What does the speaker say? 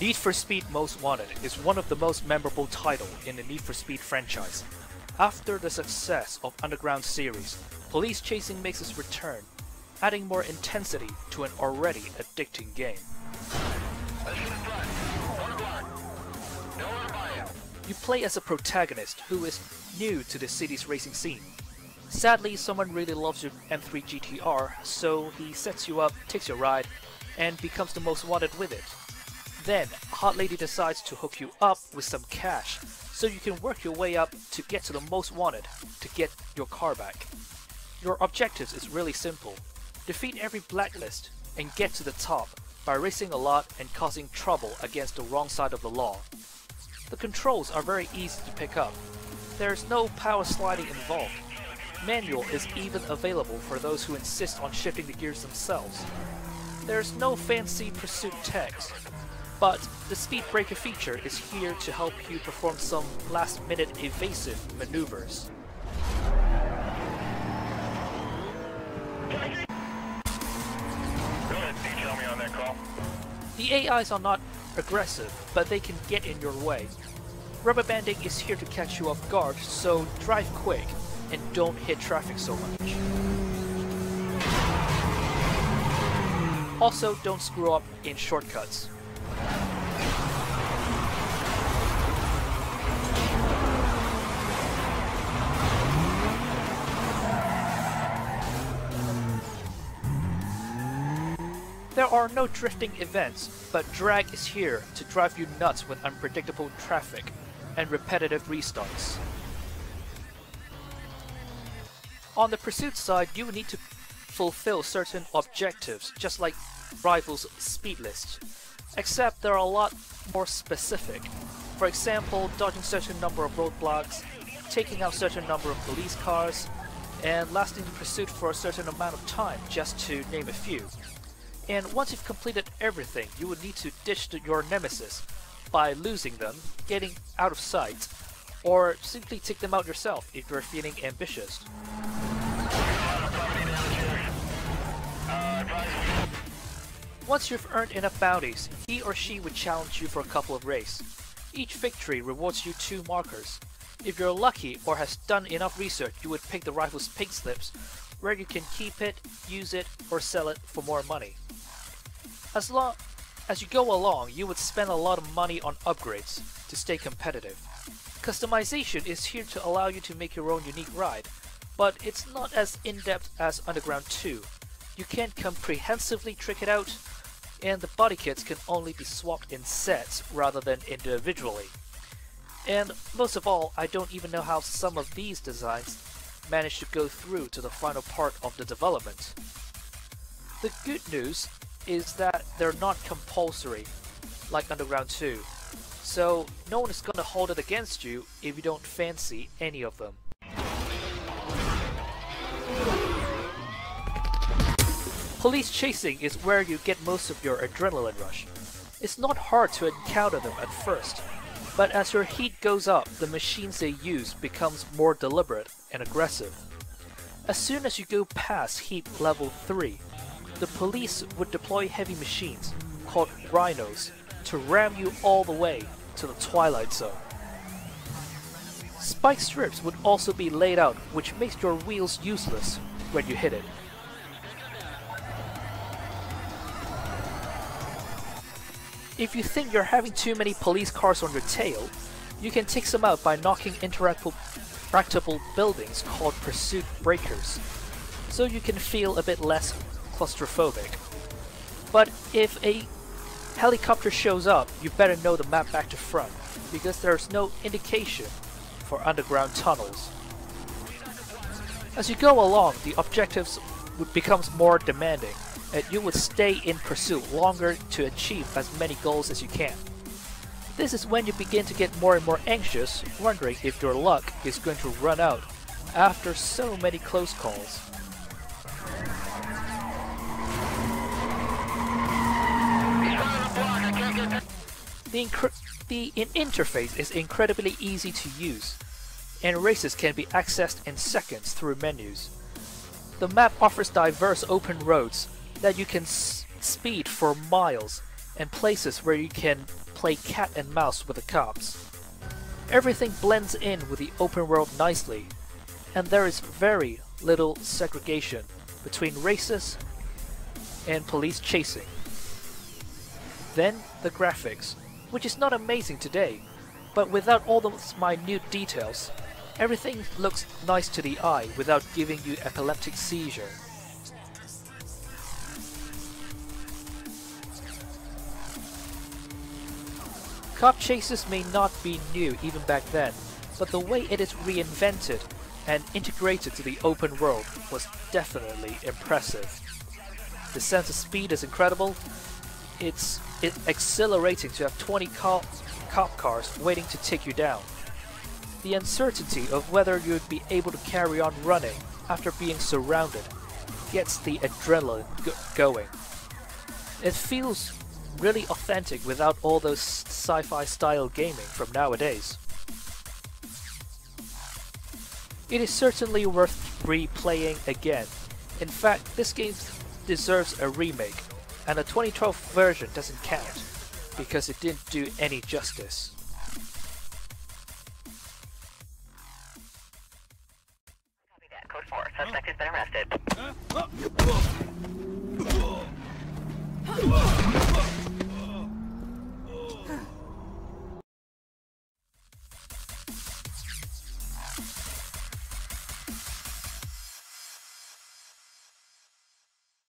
Need for Speed Most Wanted is one of the most memorable titles in the Need for Speed franchise. After the success of Underground series, police chasing makes its return, adding more intensity to an already addicting game. You play as a protagonist who is new to the city's racing scene. Sadly, someone really loves your M3 GTR, so he sets you up, takes your ride, and becomes the most wanted with it. Then, a hot lady decides to hook you up with some cash, so you can work your way up to get to the most wanted to get your car back. Your objectives is really simple. Defeat every blacklist and get to the top by racing a lot and causing trouble against the wrong side of the law. The controls are very easy to pick up. There's no power sliding involved. Manual is even available for those who insist on shifting the gears themselves. There's no fancy pursuit text, but the speed breaker feature is here to help you perform some last-minute evasive maneuvers. Go ahead, detail me on that call. The AIs are not aggressive, but they can get in your way. Rubber banding is here to catch you off guard, so drive quick and don't hit traffic so much. Also, don't screw up in shortcuts. There are no drifting events, but drag is here to drive you nuts with unpredictable traffic and repetitive restarts. On the pursuit side, you will need to fulfill certain objectives, just like Rivals' speed list, except they're a lot more specific. For example, dodging certain number of roadblocks, taking out certain number of police cars, and lasting the pursuit for a certain amount of time, just to name a few. And once you've completed everything, you would need to ditch your nemesis by losing them, getting out of sight, or simply take them out yourself if you're feeling ambitious. Once you've earned enough bounties, he or she would challenge you for a couple of races. Each victory rewards you 2 markers. If you're lucky or has done enough research, you would pick the rival's pink slips, where you can keep it, use it, or sell it for more money. As you go along, you would spend a lot of money on upgrades to stay competitive. Customization is here to allow you to make your own unique ride, but it's not as in-depth as Underground 2. You can't comprehensively trick it out, and the body kits can only be swapped in sets rather than individually. And most of all, I don't even know how some of these designs managed to go through to the final part of the development. The good news is that they're not compulsory, like Underground 2, so no one is gonna hold it against you if you don't fancy any of them. Police chasing is where you get most of your adrenaline rush. It's not hard to encounter them at first, but as your heat goes up, the machines they use becomes more deliberate and aggressive. As soon as you go past heat level 3, the police would deploy heavy machines, called rhinos, to ram you all the way to the Twilight Zone. Spike strips would also be laid out, which makes your wheels useless when you hit it. If you think you're having too many police cars on your tail, you can take some out by knocking interactable buildings called pursuit breakers, so you can feel a bit less claustrophobic. But if a helicopter shows up, you better know the map back to front, because there's no indication for underground tunnels. As you go along, the objectives becomes more demanding, and you would stay in pursuit longer to achieve as many goals as you can. This is when you begin to get more and more anxious, wondering if your luck is going to run out after so many close calls. The interface is incredibly easy to use, and races can be accessed in seconds through menus. The map offers diverse open roads that you can speed for miles, and places where you can play cat and mouse with the cops. Everything blends in with the open world nicely, and there is very little segregation between races and police chasing. Then the graphics, which is not amazing today, but without all those minute details, everything looks nice to the eye without giving you epileptic seizure. Cop chases may not be new even back then, but the way it is reinvented and integrated to the open world was definitely impressive. The sense of speed is incredible. It's exhilarating to have 20 cop cars waiting to take you down. The uncertainty of whether you'd be able to carry on running after being surrounded gets the adrenaline going. It feels really authentic without all those sci-fi style gaming from nowadays. It is certainly worth replaying again. In fact, this game deserves a remake, and the 2012 version doesn't count because it didn't do any justice. Copy that. Code 4. Suspect has been arrested.